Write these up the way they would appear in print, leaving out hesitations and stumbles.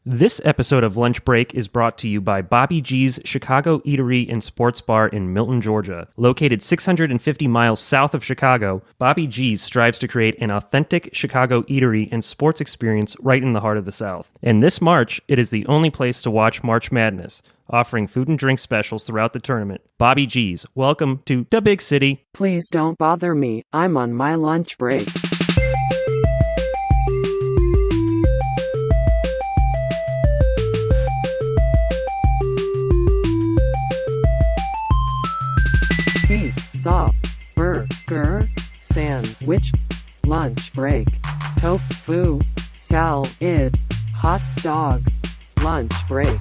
This episode of Lunch Break is brought to you by Bobby G's Chicago Eatery and Sports Bar in Milton, Georgia. Located 650 miles south of Chicago, Bobby G's strives to create an authentic Chicago eatery and sports experience right in the heart of the South. And this March, it is the only place to watch March Madness, offering food and drink specials throughout the tournament. Bobby G's, welcome to the big city. Please don't bother me, I'm on my lunch break. Pizza, burger, sandwich, lunch break, tofu, salad, hot dog, lunch break.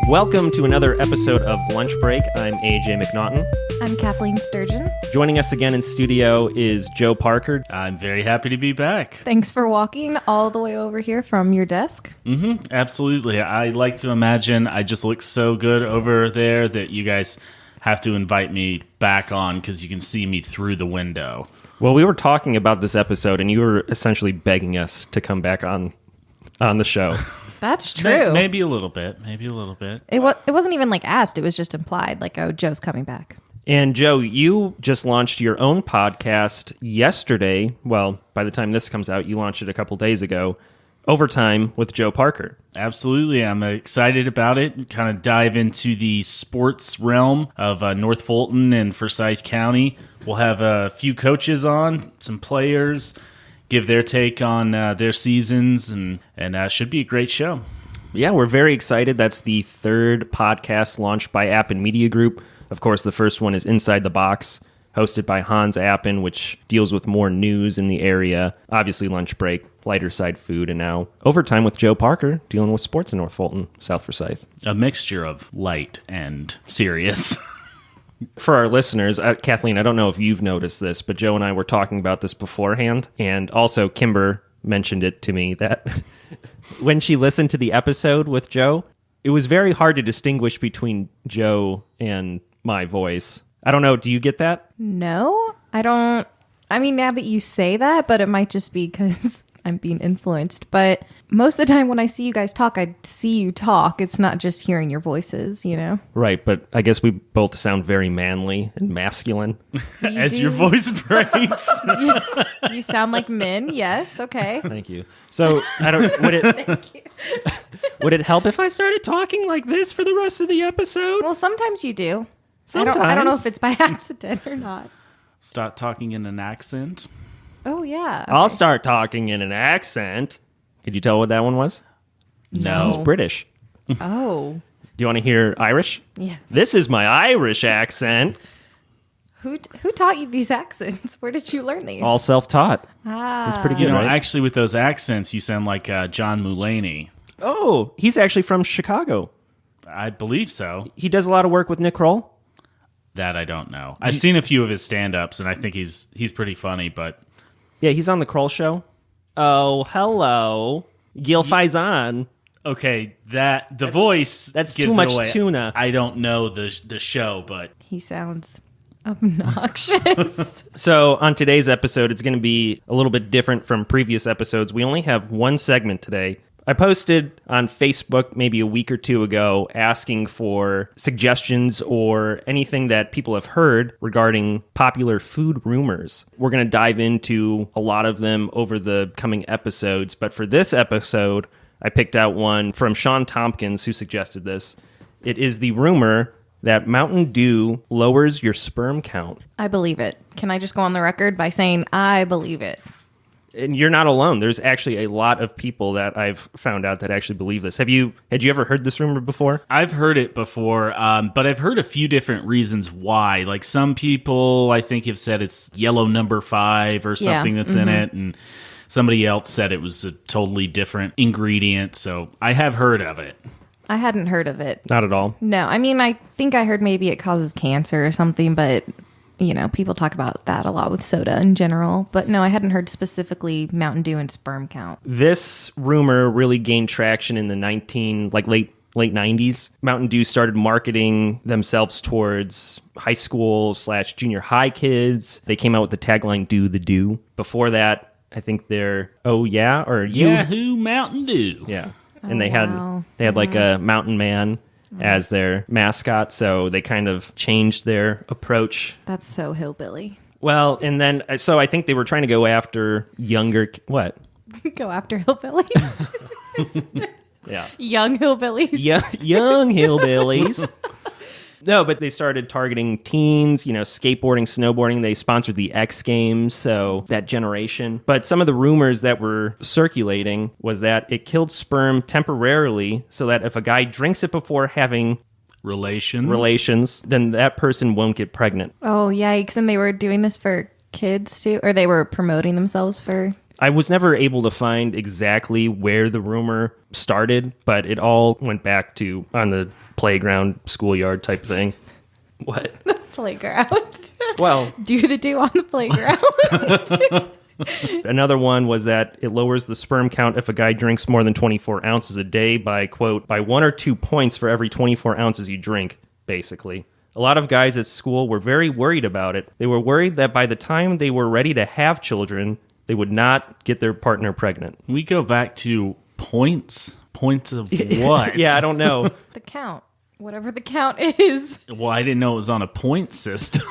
Welcome to another episode of Lunch Break. I'm AJ McNaughton. I'm Kathleen Sturgeon. Joining us again in studio is Joe Parker. I'm very happy to be back. Thanks for walking all the way over here from your desk. Absolutely. I like to imagine I just look so good over there that you guys have to invite me back on because you can see me through the window. Well, we were talking about this episode, and you were essentially begging us to come back on the show. That's true. Maybe a little bit. It wasn't even like asked. It was just implied, like, oh, Joe's coming back. And Joe, you just launched your own podcast yesterday. Well, by the time this comes out, you launched it a couple days ago. Overtime with Joe Parker. Absolutely. I'm excited about it. Kind of dive into the sports realm of North Fulton and Forsyth County. We'll have a few coaches on, some players, give their take on their seasons, and should be a great show. Yeah, we're very excited. That's the third podcast launched by Appen Media Group. Of course, the first one is Inside the Box, hosted by Hans Appen, which deals with more news in the area. Obviously, Lunch Break, lighter side food, and now Overtime with Joe Parker, dealing with sports in North Fulton, South Forsyth. A mixture of light and serious. For our listeners, Kathleen, I don't know if you've noticed this, but Joe and I were talking about this beforehand, and also Kimber mentioned it to me that when she listened to the episode with Joe, it was very hard to distinguish between Joe and my voice. I don't know. Do you get that? No, I don't. I mean, now that you say that, but it might just be because I'm being influenced. But most of the time when I see you guys talk, I see you talk. It's not just hearing your voices, you know? Right, but I guess we both sound very manly and masculine. As your voice breaks. You sound like men, yes, okay. Thank you. So, would it help if I started talking like this for the rest of the episode? Well, sometimes you do. Sometimes. I don't know if it's by accident or not. Start talking in an accent. Oh, yeah. Okay. I'll start talking in an accent. Could you tell what that one was? No. It was British. Oh. Do you want to hear Irish? Yes. This is my Irish accent. Who taught you these accents? Where did you learn these? All self-taught. Ah. That's pretty good, right? Actually, with those accents, you sound like John Mulaney. Oh, he's actually from Chicago. I believe so. He does a lot of work with Nick Kroll. That I don't know. I've seen a few of his stand-ups, and I think he's pretty funny, but... Yeah, he's on the Kroll Show. Oh, hello. Gil Faison. Okay, the voice That's gives too much it away. tuna. I don't know the show, but... He sounds obnoxious. So on today's episode, it's going to be a little bit different from previous episodes. We only have one segment today. I posted on Facebook maybe a week or two ago asking for suggestions or anything that people have heard regarding popular food rumors. We're going to dive into a lot of them over the coming episodes, but for this episode, I picked out one from Sean Tompkins, who suggested this. It is the rumor that Mountain Dew lowers your sperm count. I believe it. Can I just go on the record by saying I believe it? And you're not alone. There's actually a lot of people that I've found out that actually believe this. Had you ever heard this rumor before? I've heard it before, but I've heard a few different reasons why. Like some people, I think, have said it's yellow number 5 or something that's in it, and somebody else said it was a totally different ingredient. So I have heard of it. I hadn't heard of it. Not at all. No, I mean, I think I heard maybe it causes cancer or something, but... You know, people talk about that a lot with soda in general. But no, I hadn't heard specifically Mountain Dew and sperm count. This rumor really gained traction in the late 90s. Mountain Dew started marketing themselves towards high school / junior high kids. They came out with the tagline, "Do the Dew." Before that, I think they're Oh Yeah or You. Yahoo Mountain Dew. Yeah. And wow. they had like a mountain man as their mascot, so they kind of changed their approach. That's so hillbilly. Well, and then so I think they were trying to go after younger what? Go after hillbillies. Yeah. Young hillbillies. Yeah, young hillbillies. No, but they started targeting teens, skateboarding, snowboarding. They sponsored the X Games, so that generation. But some of the rumors that were circulating was that it killed sperm temporarily so that if a guy drinks it before having relations, then that person won't get pregnant. Oh, yikes. And they were doing this for kids too? Or they were promoting themselves for... I was never able to find exactly where the rumor started, but it all went back to on the playground, schoolyard type thing. What? Playground. Well, Do on the playground. another one was that it lowers the sperm count if a guy drinks more than 24 ounces a day by, quote, by 1 or 2 points for every 24 ounces you drink, basically. A lot of guys at school were very worried about it. They were worried that by the time they were ready to have children, they would not get their partner pregnant. We go back to points? Points of what? Yeah, I don't know. The count. Whatever the count is. Well, I didn't know it was on a point system.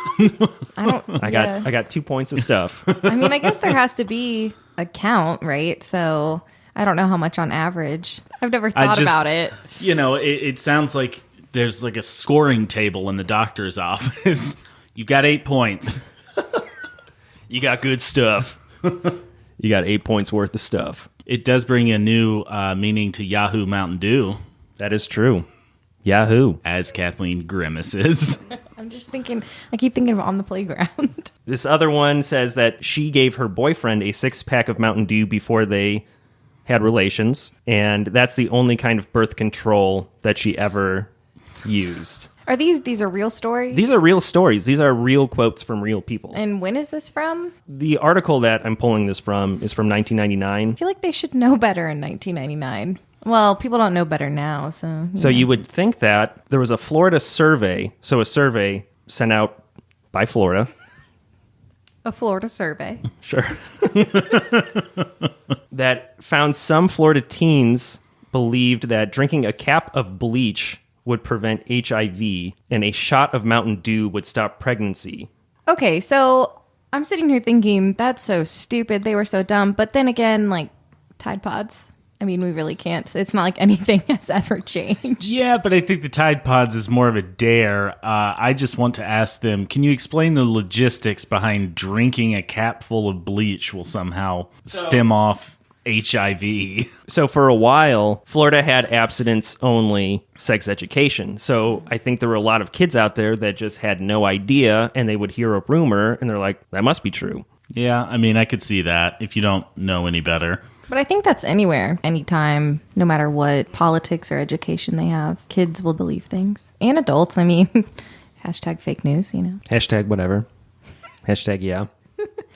I got 2 points of stuff. I mean, I guess there has to be a count, right? So I don't know how much on average. I've never thought about it. It sounds like there's like a scoring table in the doctor's office. You got 8 points. You got good stuff. You got 8 points worth of stuff. It does bring a new meaning to Yahoo Mountain Dew. That is true. Yahoo. As Kathleen grimaces. I'm just thinking, I keep thinking of on the playground. This other one says that she gave her boyfriend a 6-pack of Mountain Dew before they had relations, and that's the only kind of birth control that she ever used. Are these are real stories? These are real stories. These are real quotes from real people. And when is this from? The article that I'm pulling this from is from 1999. I feel like they should know better in 1999. Well, people don't know better now, so... So you would think that there was a Florida survey, so a survey sent out by Florida. A Florida survey. Sure. That found some Florida teens believed that drinking a cap of bleach would prevent HIV and a shot of Mountain Dew would stop pregnancy. Okay, so I'm sitting here thinking, that's so stupid. They were so dumb. But then again, like, Tide Pods. I mean, we really can't. It's not like anything has ever changed. Yeah, but I think the Tide Pods is more of a dare. I just want to ask them, can you explain the logistics behind drinking a cap full of bleach will somehow stem off HIV? So for a while, Florida had abstinence-only sex education. So I think there were a lot of kids out there that just had no idea, and they would hear a rumor, and they're like, that must be true. Yeah, I mean, I could see that if you don't know any better. But I think that's anywhere, anytime, no matter what politics or education they have. Kids will believe things. And adults, I mean, hashtag fake news, Hashtag whatever. Hashtag yeah.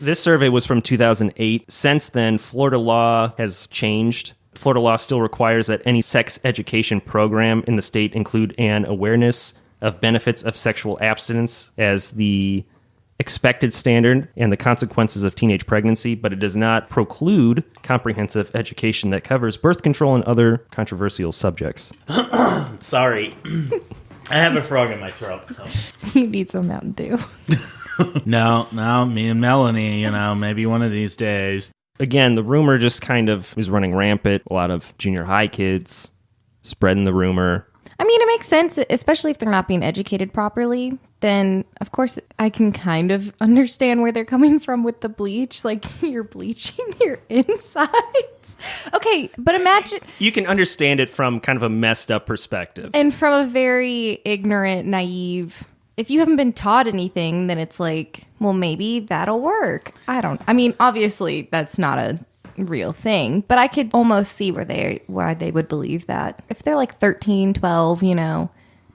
This survey was from 2008. Since then, Florida law has changed. Florida law still requires that any sex education program in the state include an awareness of benefits of sexual abstinence as the expected standard and the consequences of teenage pregnancy, but it does not preclude comprehensive education that covers birth control and other controversial subjects. Sorry. I have a frog in my throat. So. You need some Mountain Dew. No, me and Melanie, maybe one of these days. Again, the rumor just kind of is running rampant. A lot of junior high kids spreading the rumor. I mean, it makes sense, especially if they're not being educated properly. Then, of course, I can kind of understand where they're coming from with the bleach. Like, you're bleaching your insides. Okay, but imagine... You can understand it from kind of a messed up perspective. And from a very ignorant, naive... If you haven't been taught anything, then it's like, well, maybe that'll work. I mean, obviously, that's not a real thing, but I could almost see why they would believe that. If they're like 13, 12,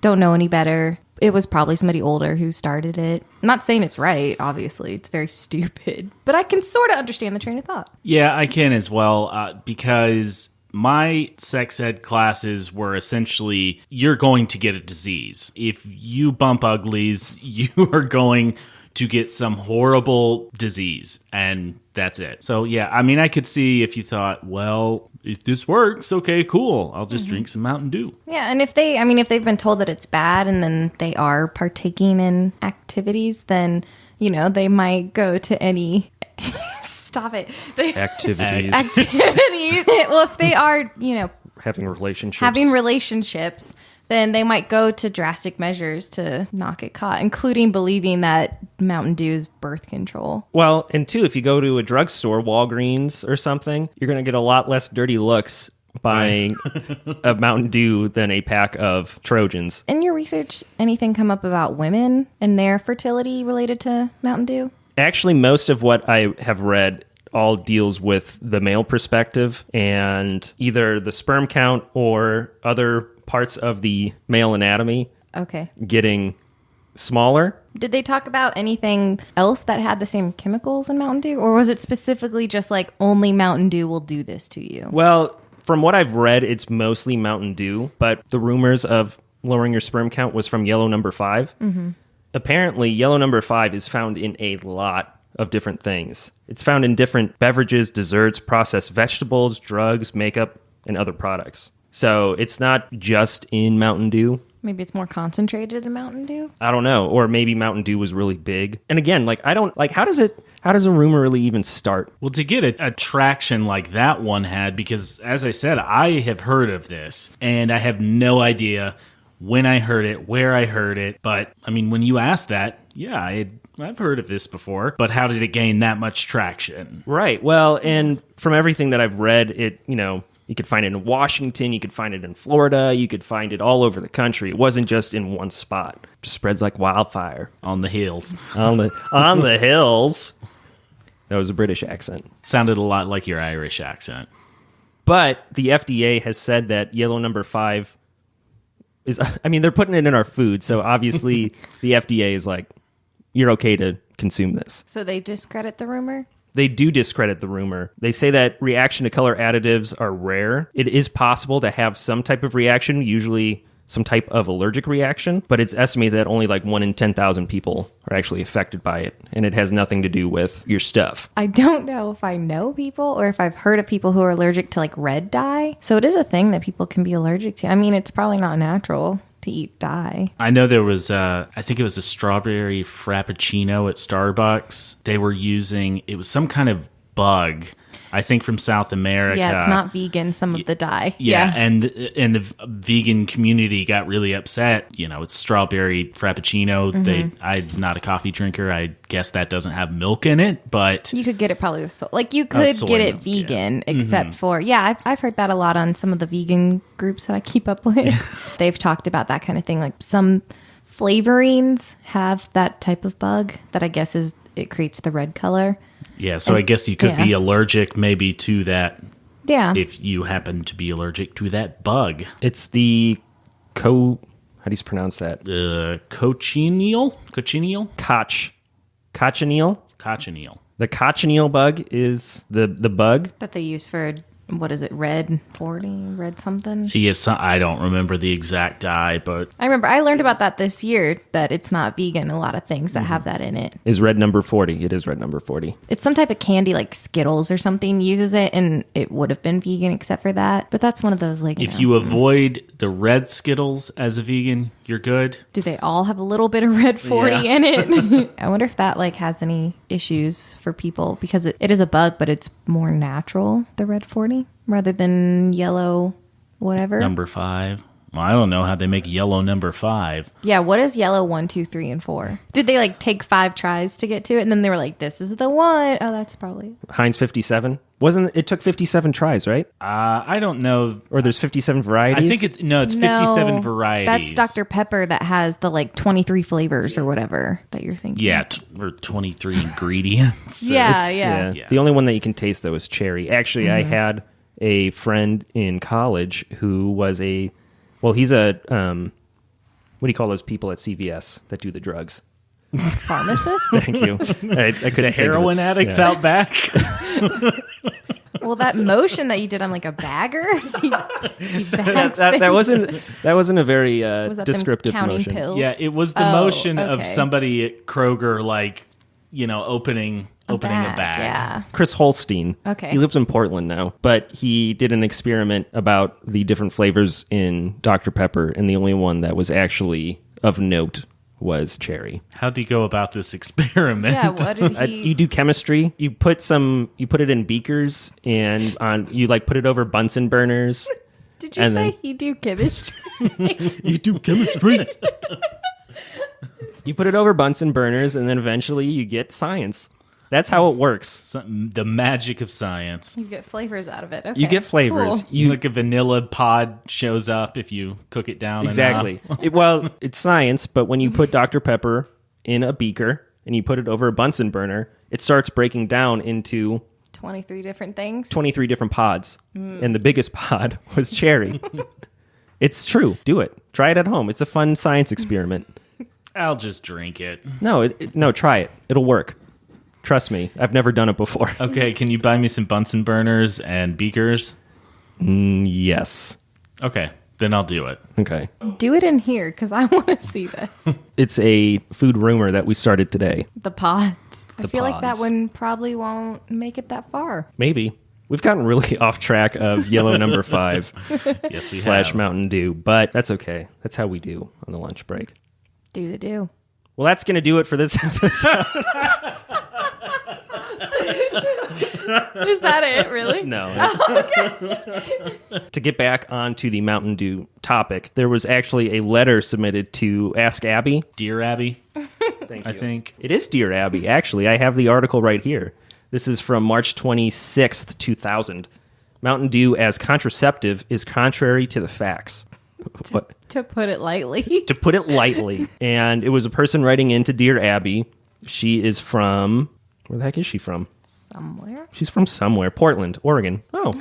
don't know any better, it was probably somebody older who started it. I'm not saying it's right, obviously. It's very stupid, but I can sort of understand the train of thought. Yeah, I can as well, because my sex ed classes were essentially, you're going to get a disease. If you bump uglies, you are going to get some horrible disease, and that's it. So yeah, I mean, I could see if you thought, well, if this works, okay, cool, I'll just drink some Mountain Dew. Yeah, and if they've been told that it's bad and then they are partaking in activities, then, they might go to any... Stop it. Activities. Well, if they are, Having relationships, then they might go to drastic measures to not get caught, including believing that Mountain Dew is birth control. Well, and two, if you go to a drugstore, Walgreens or something, you're going to get a lot less dirty looks buying a Mountain Dew than a pack of Trojans. In your research, anything come up about women and their fertility related to Mountain Dew? Actually, most of what I have read all deals with the male perspective and either the sperm count or other parts of the male anatomy getting smaller. Did they talk about anything else that had the same chemicals in Mountain Dew? Or was it specifically just like only Mountain Dew will do this to you? Well, from what I've read, it's mostly Mountain Dew, but the rumors of lowering your sperm count was from yellow number 5. Mm-hmm. Apparently, yellow number 5 is found in a lot of different things. It's found in different beverages, desserts, processed vegetables, drugs, makeup, and other products. So it's not just in Mountain Dew. Maybe it's more concentrated in Mountain Dew? I don't know. Or maybe Mountain Dew was really big. And again, how does a rumor really even start? Well, to get a traction like that one had, because as I said, I have heard of this and I have no idea when I heard it, where I heard it. But I mean, when you asked that, yeah, I've heard of this before, but how did it gain that much traction? Right. Well, and from everything that I've read, you could find it in Washington, you could find it in Florida, you could find it all over the country. It wasn't just in one spot. It just spreads like wildfire. On the hills. on the hills. That was a British accent. Sounded a lot like your Irish accent. But the FDA has said that yellow number 5 is, they're putting it in our food, so obviously the FDA is like, you're okay to consume this. So they discredit the rumor? They do discredit the rumor. They say that reaction to color additives are rare. It is possible to have some type of reaction, usually some type of allergic reaction, but it's estimated that only like 1 in 10,000 people are actually affected by it, and it has nothing to do with your stuff. I don't know if I know people or if I've heard of people who are allergic to like red dye. So it is a thing that people can be allergic to. I mean, it's probably not natural to eat dye. I know there was, I think it was a strawberry frappuccino at Starbucks. They were using, it was some kind of bug, I think from South America. Yeah, it's not vegan, some of the dye. Yeah. And the vegan community got really upset. It's strawberry frappuccino. Mm-hmm. I'm not a coffee drinker. I guess that doesn't have milk in it, but... You could get it probably with soy. Like, you could get it vegan, except for... Yeah, I've heard that a lot on some of the vegan groups that I keep up with. They've talked about that kind of thing. Like, some flavorings have that type of bug that I guess it creates the red color. Yeah, so I guess you could be allergic maybe to that. Yeah. If you happen to be allergic to that bug. It's the how do you pronounce that? Cochineal? Cochineal. The cochineal bug is the bug that they use for, what is it, red 40, red something? Yes, I don't remember the exact dye, but... I remember I learned about that this year, that it's not vegan, a lot of things that have that in it. Is red number 40. It is red number 40. It's some type of candy like Skittles or something uses it, and it would have been vegan except for that. But that's one of those like... If you avoid the red Skittles as a vegan, you're good. Do they all have a little bit of red 40 in it? I wonder if that like has any issues for people, because it is a bug, but it's more natural, the red 40. Rather than yellow, whatever. Number 5. Well, I don't know how they make yellow number 5. Yeah, what is yellow 1, 2, 3, and 4? Did they like take 5 tries to get to it, and then they were like, "This is the one"? Oh, that's probably Heinz 57. Wasn't it took 57 tries, right? I don't know. Or there's 57 varieties. I think it's 57 varieties. That's Dr. Pepper that has the like 23 flavors or whatever that you're thinking. Yeah, or 23 ingredients. So yeah. The only one that you can taste though is cherry. Actually, I had a friend in college who was he's a, what do you call those people at CVS that do the drugs? Pharmacist? Thank you. I couldn't the heroin addicts out back. Well, that motion that you did, I'm like a bagger. he bags that wasn't a very Was that them descriptive counting motion. pills? Yeah, it was the Oh, motion of okay. somebody at Kroger, like, opening a bag. Yeah. Chris Holstein. Okay. He lives in Portland now, but he did an experiment about the different flavors in Dr. Pepper, and the only one that was actually of note was cherry. How'd he go about this experiment? Yeah, what did he... You do chemistry. You put it in beakers, and you like put it over Bunsen burners. Did you and say then- he do chemistry? You do chemistry. You put it over Bunsen burners, and then eventually you get science. That's how it works. The magic of science. You get flavors out of it. Okay, You get flavors. cool. You Like a vanilla pod shows up if you cook it down exactly. enough. It's science, but when you put Dr. Pepper in a beaker and you put it over a Bunsen burner, it starts breaking down into 23 different things. 23 different pods, and the biggest pod was cherry. It's true. Do it. Try it at home. It's a fun science experiment. I'll just drink it. No, no, try it. It'll work. Trust me. I've never done it before. Okay, can you buy me some Bunsen burners and beakers? Yes. Okay, then I'll do it. Okay. Do it in here because I want to see this. It's a food rumor that we started today. The pods. I The feel like that pods. one probably won't make it that far. Maybe. We've gotten really off track of yellow number 5 Yes, we / have. Mountain Dew, but that's okay. That's how we do on the lunch break. Do the do. Well, that's going to do it for this episode. Is that it, really? No. To get back onto the Mountain Dew topic, there was actually a letter submitted to Ask Abby. Dear Abby, Thank I think. It is Dear Abby, actually. I have the article right here. This is from March 26th, 2000. Mountain Dew as contraceptive is contrary to the facts. What? To put it lightly. To put it lightly. And it was a person writing into Dear Abby. She is from... Where the heck is she from? Somewhere. She's from somewhere. Portland, Oregon. Oh,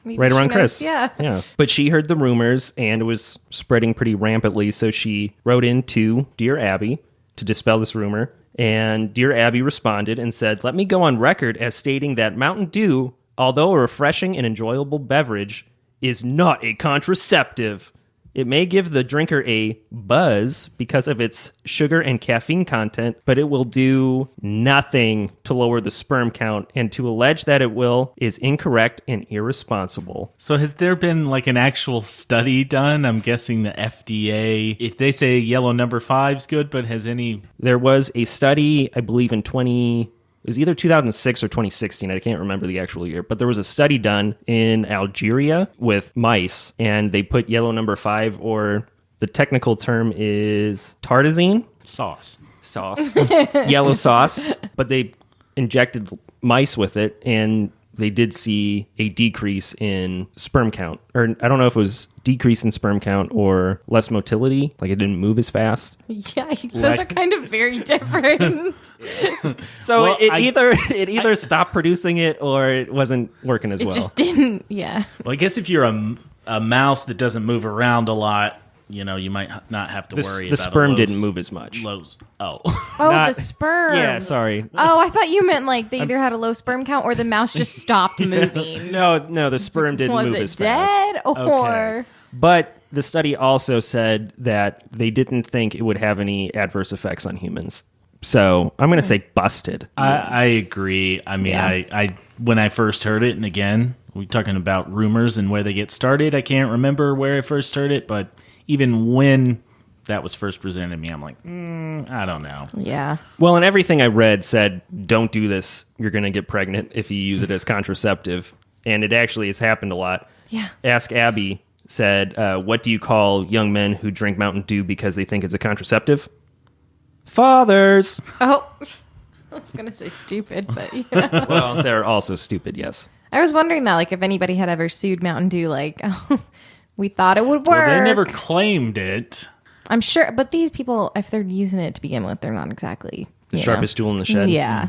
Maybe right she around knows- Chris. Yeah. Yeah. But she heard the rumors and it was spreading pretty rampantly. So she wrote into Dear Abby to dispel this rumor. And Dear Abby responded and said, "Let me go on record as stating that Mountain Dew, although a refreshing and enjoyable beverage, is not a contraceptive. It may give the drinker a buzz because of its sugar and caffeine content, but it will do nothing to lower the sperm count, and to allege that it will is incorrect and irresponsible." So has there been like an actual study done? I'm guessing the FDA, if they say yellow number 5's good, but has any... There was a study, I believe it was either 2006 or 2016. I can't remember the actual year, but there was a study done in Algeria with mice, and they put yellow number 5, or the technical term is tartazine sauce. yellow sauce, but they injected mice with it, and they did see a decrease in sperm count. Or I don't know if it was decrease in sperm count or less motility, like it didn't move as fast. Yikes. Those are kind of very different. So Well, it either stopped producing it or it wasn't working as It well. just didn't. Yeah. Well, I guess if you're a mouse that doesn't move around a lot, you might not have to worry the about sperm a low didn't move as much. Oh. Oh, Not- the sperm. Yeah, sorry. Oh, I thought you meant like they either had a low sperm count or the mouse just stopped moving. No, the sperm didn't Was move it as fast. dead or? But the study also said that they didn't think it would have any adverse effects on humans. So I'm going to say busted. I agree. I mean, Yeah. I when I first heard it, and again, we're talking about rumors and where they get started. I can't remember where I first heard it, but even when that was first presented to me, I'm like, I don't know. Yeah. Well, and everything I read said, don't do this. You're going to get pregnant if you use it as contraceptive. And it actually has happened a lot. Yeah. Ask Abby said, what do you call young men who drink Mountain Dew because they think it's a contraceptive? Fathers. Oh, I was going to say stupid, but yeah. Well, they're also stupid, yes. I was wondering that, like, if anybody had ever sued Mountain Dew, like, oh, we thought it would work. Well, they never claimed it. I'm sure, but these people, if they're using it to begin with, they're not exactly The sharpest tool in the shed. Yeah.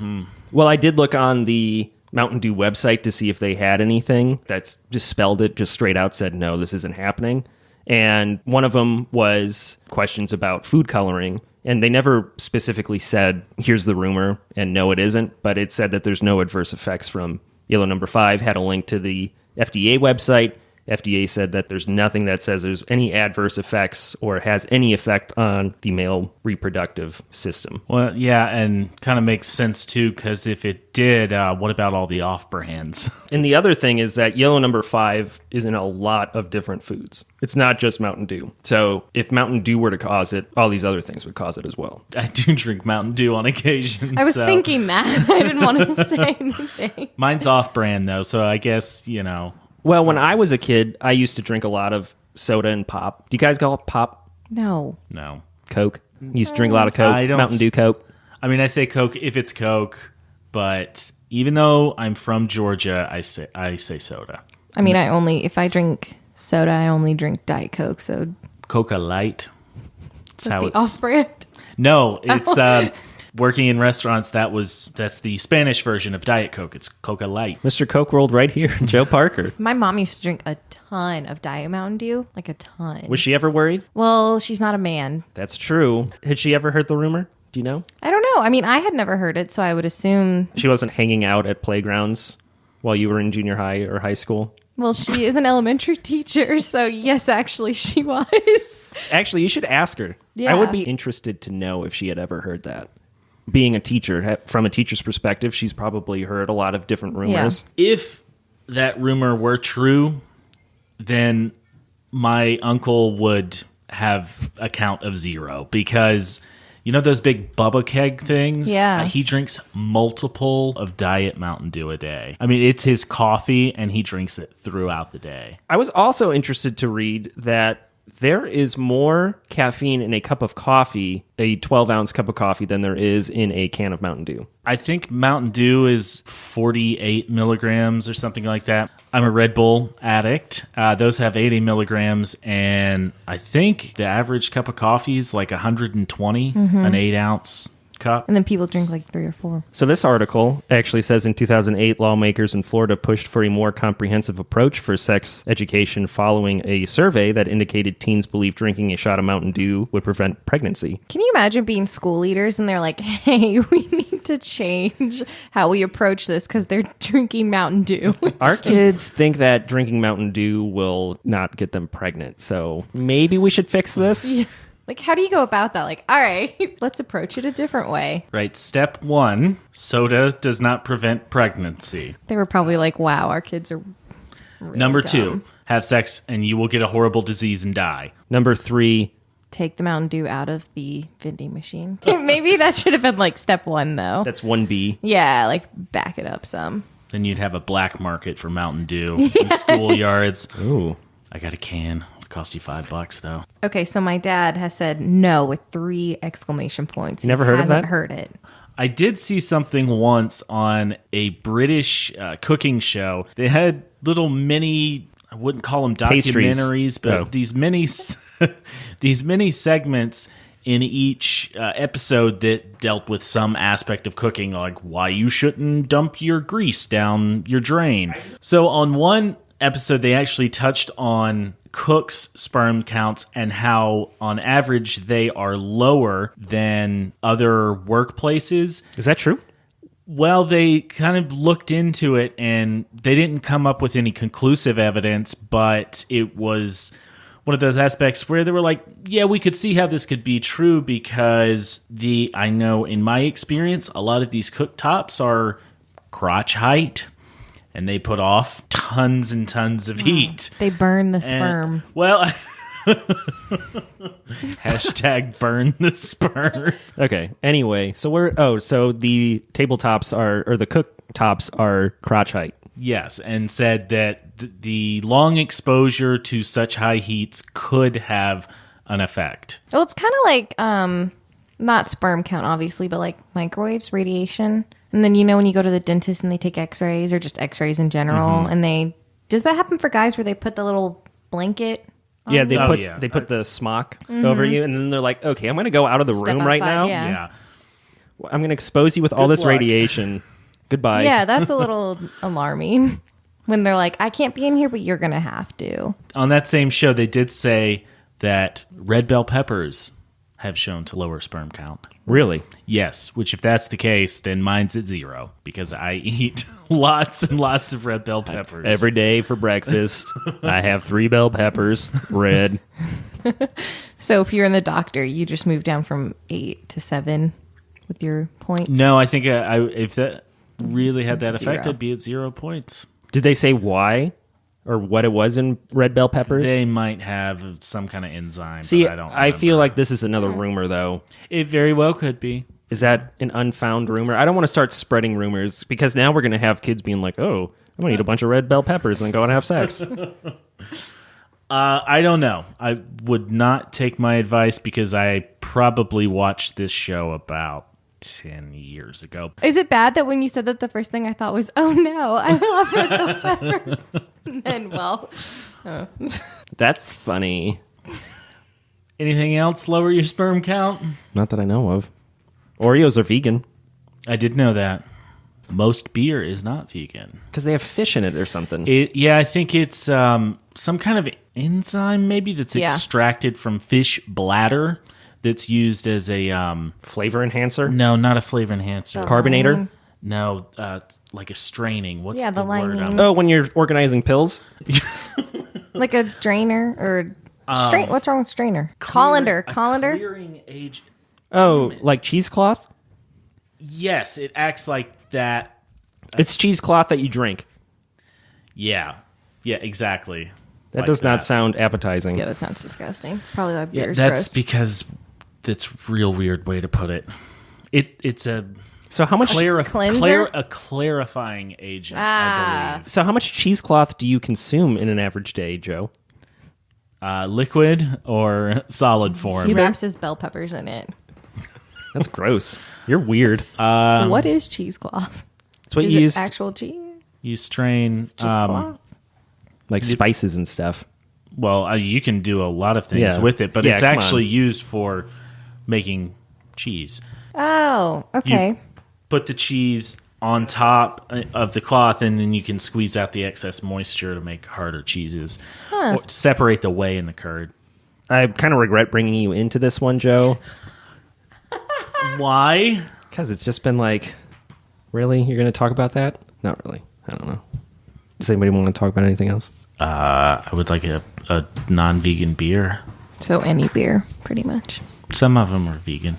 Well, I did look on the Mountain Dew website to see if they had anything that's just spelled it just straight out, said, no, this isn't happening. And one of them was questions about food coloring. And they never specifically said, here's the rumor, and no, it isn't. But it said that there's no adverse effects from Yellow number 5 had a link to the FDA website. FDA said that there's nothing that says there's any adverse effects or has any effect on the male reproductive system. Well, yeah, and kind of makes sense too, because if it did, what about all the off-brands? And the other thing is that yellow number 5 is in a lot of different foods. It's not just Mountain Dew. So if Mountain Dew were to cause it, all these other things would cause it as well. I do drink Mountain Dew on occasion. I was thinking that. I didn't want to say anything. Mine's off-brand, though, so I guess, Well, when I was a kid, I used to drink a lot of soda and pop. Do you guys call it pop? No. No. Coke? You used to drink a lot of Coke? I don't Mountain Dew Coke? I mean, I say Coke if it's Coke, but even though I'm from Georgia, I say soda. I mean, if I drink soda, I only drink Diet Coke, so... Coca Light. That's how the off-brand? No, it's... Working in restaurants, that's the Spanish version of Diet Coke. It's Coca Light. Mr. Coke World right here, Joe Parker. My mom used to drink a ton of Diet Mountain Dew, like a ton. Was she ever worried? Well, she's not a man. That's true. Had she ever heard the rumor? Do you know? I don't know. I mean, I had never heard it, so I would assume... She wasn't hanging out at playgrounds while you were in junior high or high school? Well, she is an elementary teacher, so yes, actually, she was. Actually, you should ask her. Yeah. I would be interested to know if she had ever heard that. Being a teacher, from a teacher's perspective, she's probably heard a lot of different rumors. Yeah. If that rumor were true, then my uncle would have a count of 0 because those big Bubba keg things? Yeah. He drinks multiple of Diet Mountain Dew a day. I mean, it's his coffee and he drinks it throughout the day. I was also interested to read that there is more caffeine in a cup of coffee, a 12-ounce cup of coffee, than there is in a can of Mountain Dew. I think Mountain Dew is 48 milligrams or something like that. I'm a Red Bull addict. Those have 80 milligrams, and I think the average cup of coffee is like 120, an 8-ounce cup. And then people drink like 3 or 4. So this article actually says in 2008, lawmakers in Florida pushed for a more comprehensive approach for sex education following a survey that indicated teens believe drinking a shot of Mountain Dew would prevent pregnancy. Can you imagine being school leaders and they're like, hey, we need to change how we approach this because they're drinking Mountain Dew? Our kids think that drinking Mountain Dew will not get them pregnant, so maybe we should fix this. Yeah. Like, how do you go about that? Like, all right, let's approach it a different way. Right. Step 1, soda does not prevent pregnancy. They were probably like, wow, our kids are really Number dumb. 2, have sex and you will get a horrible disease and die. Number 3, take the Mountain Dew out of the vending machine. Maybe that should have been like step 1, though. that's 1B. Yeah, like back it up some. Then you'd have a black market for Mountain Dew in schoolyards. Ooh. I got a can. It'll cost you $5 though. Okay, so my dad has said no with 3 exclamation points. You never heard of Hasn't that? heard it. I did see something once on a British cooking show. They had little mini, I wouldn't call them Pastries. documentaries, but Oh. these mini segments in each episode that dealt with some aspect of cooking, like why you shouldn't dump your grease down your drain. So on one episode, they actually touched on cooks' sperm counts and how, on average, they are lower than other workplaces. Is that true? Well, they kind of looked into it and they didn't come up with any conclusive evidence, but it was one of those aspects where they were like, yeah, we could see how this could be true because I know in my experience, a lot of these cooktops are crotch height and they put off tons and tons of heat. They burn the And- sperm. Well, hashtag burn the sperm. Okay. Anyway, so so the tabletops or the cooktops are crotch height. Yes, and said that the long exposure to such high heats could have an effect. Well, it's kind of like, not sperm count, obviously, but like microwaves, radiation. And then, when you go to the dentist and they take x-rays or just x-rays in general, and does that happen for guys where they put the little blanket? Yeah, they you? put put the smock over you, and then they're like, "Okay, I'm going to go out of the Step room right outside, now. yeah. Yeah. I'm going to expose you with all Good this luck." radiation. Goodbye." Yeah, that's a little alarming when they're like, I can't be in here, but you're going to have to. On that same show, they did say that red bell peppers have shown to lower sperm count. Really? Yes, which if that's the case, then mine's at 0 because I eat lots and lots of red bell peppers. Every day for breakfast, I have 3 bell peppers, red. So if you're in the doctor, you just move down from 8 to 7 with your points? No, I think if that really had that effect, 0. I'd be at 0 points. Did they say why or what it was in red bell peppers? They might have some kind of enzyme. See, but I don't I feel remember. like this is another rumor, though. It very well could be. Is that an unfound rumor? I don't want to start spreading rumors because now we're going to have kids being like, oh, I'm going to eat a bunch of red bell peppers and then go and have sex. I don't know. I would not take my advice because I probably watched this show about 10 years ago. Is it bad that when you said that, the first thing I thought was, oh no, I love red bell peppers? And then, That's funny. Anything else lower your sperm count? Not that I know of. Oreos are vegan I did know that. Most beer is not vegan. because they have fish in it or something. Yeah, I think it's some kind of enzyme maybe that's extracted from fish bladder that's used as a... Flavor enhancer? no, not a flavor enhancer. Carbonator? No, like a straining. What's Yeah, the the word? lining. Oh, when you're organizing pills? like a drainer or... what's wrong with strainer? Colander. Clearing age. Oh, like cheesecloth? Yes, it acts like that. It's cheesecloth that you drink. Yeah. Yeah, exactly. That Like does not sound appetizing. Yeah, that sounds disgusting. It's probably why Yeah, beer's that's gross. because that's a real weird way to put it. It's a So how much Cleanser? a clarifying agent, Ah. I believe. So how much cheesecloth do you consume in an average day, Joe? Liquid or solid form. He wraps his bell peppers in it. That's gross. You're weird. What is cheesecloth? It's what Is you it use actual cheese? You strain. It's just cloth? like spices and stuff. Well, you can do a lot of things Yeah. with it, but Yeah, it's come actually on. used for making cheese. Oh, okay. You put the cheese on top of the cloth, and then you can squeeze out the excess moisture to make harder cheeses. Or separate the whey and the curd. I kind of regret bringing you into this one, Joe, Why? because it's just been like, really? You're going to talk about that? Not really. I don't know. Does anybody want to talk about anything else? I would like a non-vegan beer. So any beer, pretty much. Some of them are vegan.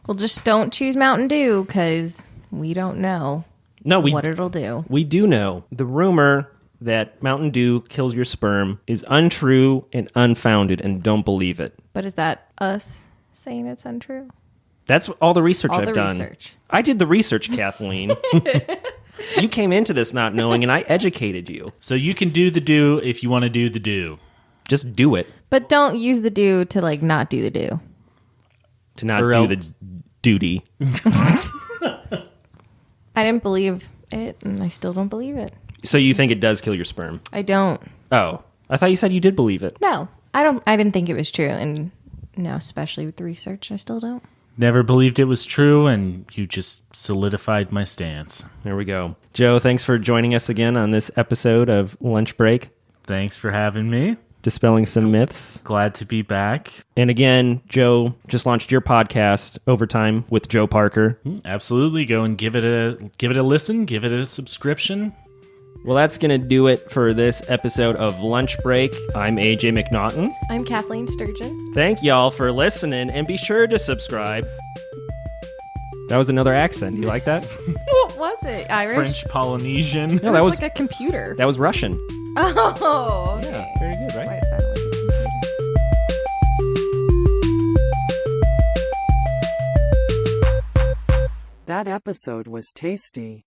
Well, just don't choose Mountain Dew because we don't know No, what it'll do. we do know. The rumor that Mountain Dew kills your sperm is untrue and unfounded, and don't believe it. But is that us saying it's untrue? That's all the research All I've the done. research. I did the research, Kathleen. You came into this not knowing, and I educated you. So you can do the do if you want to do the do. Just do it But don't use the do to like not do the do. to not Or do else- the duty. I didn't believe it, and I still don't believe it. So you think it does kill your sperm? I don't. Oh, I thought you said you did believe it. No, I don't. I didn't think it was true, and now, especially with the research, I still don't. Never believed it was true, and you just solidified my stance. There we go. Joe, thanks for joining us again on this episode of Lunch Break, Thanks for having me. dispelling some myths. Glad to be back. And again, Joe just launched your podcast, Overtime with Joe Parker. Absolutely, go and give it a listen, give it a subscription. Well, that's going to do it for this episode of Lunch Break. I'm AJ McNaughton. I'm Kathleen Sturgeon. Thank y'all for listening, and be sure to subscribe. That was another accent. You like that? What was it? Irish? French Polynesian. No, that was like a computer. that was Russian. Oh, okay. Yeah, very good, That's why right? it sounded like a computer. That episode was tasty.